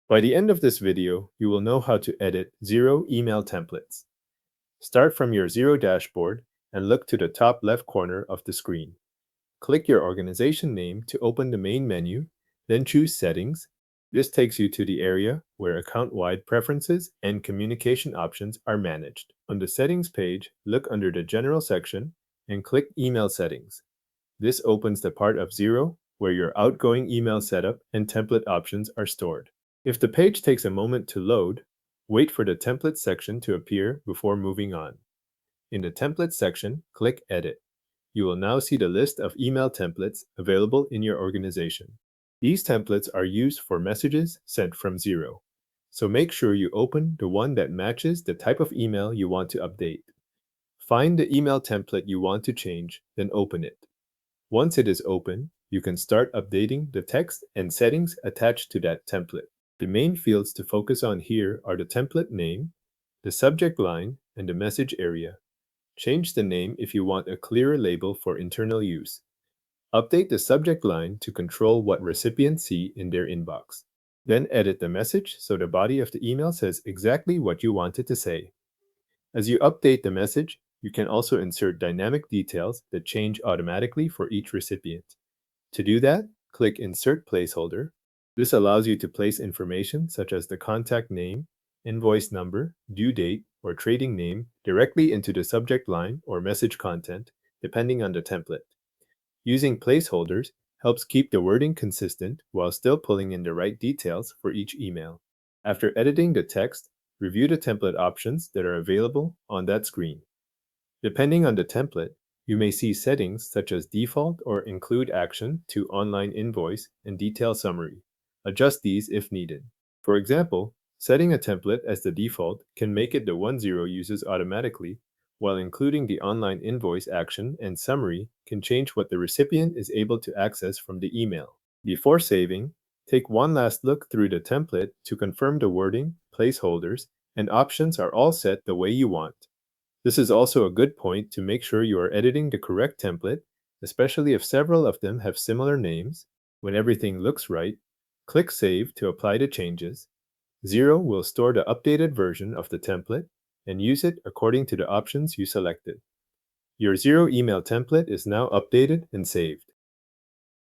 By the end of this video, you will know how to edit Xero email templates. Start from your Xero dashboard and look to the top left corner of the screen. Click your organization name to open the main menu, then choose Settings. This takes you to the area where account-wide preferences and communication options are managed. On the Settings page, look under the General section and click Email Settings. This opens the part of Xero where your outgoing email setup and template options are stored. If the page takes a moment to load, wait for the Templates section to appear before moving on. In the Templates section, click Edit. You will now see the list of email templates available in your organization. These templates are used for messages sent from Xero, so make sure you open the one that matches the type of email you want to update. Find the email template you want to change, then open it. Once it is open, you can start updating the text and settings attached to that template. The main fields to focus on here are the template name, the subject line, and the message area. Change the name if you want a clearer label for internal use. Update the subject line to control what recipients see in their inbox. Then edit the message so the body of the email says exactly what you want it to say. As you update the message, you can also insert dynamic details that change automatically for each recipient. To do that, click Insert Placeholder. This allows you to place information such as the contact name, invoice number, due date, or trading name directly into the subject line or message content, depending on the template. Using placeholders helps keep the wording consistent while still pulling in the right details for each email. After editing the text, review the template options that are available on that screen. Depending on the template, you may see settings such as default or include action to online invoice and detail summary. Adjust these if needed. For example, setting a template as the default can make it the one Xero uses automatically, while including the online invoice action and summary can change what the recipient is able to access from the email. Before saving, take one last look through the template to confirm the wording, placeholders, and options are all set the way you want. This is also a good point to make sure you are editing the correct template, especially if several of them have similar names. When everything looks right, click Save to apply the changes. Xero will store the updated version of the template and use it according to the options you selected. Your Xero email template is now updated and saved.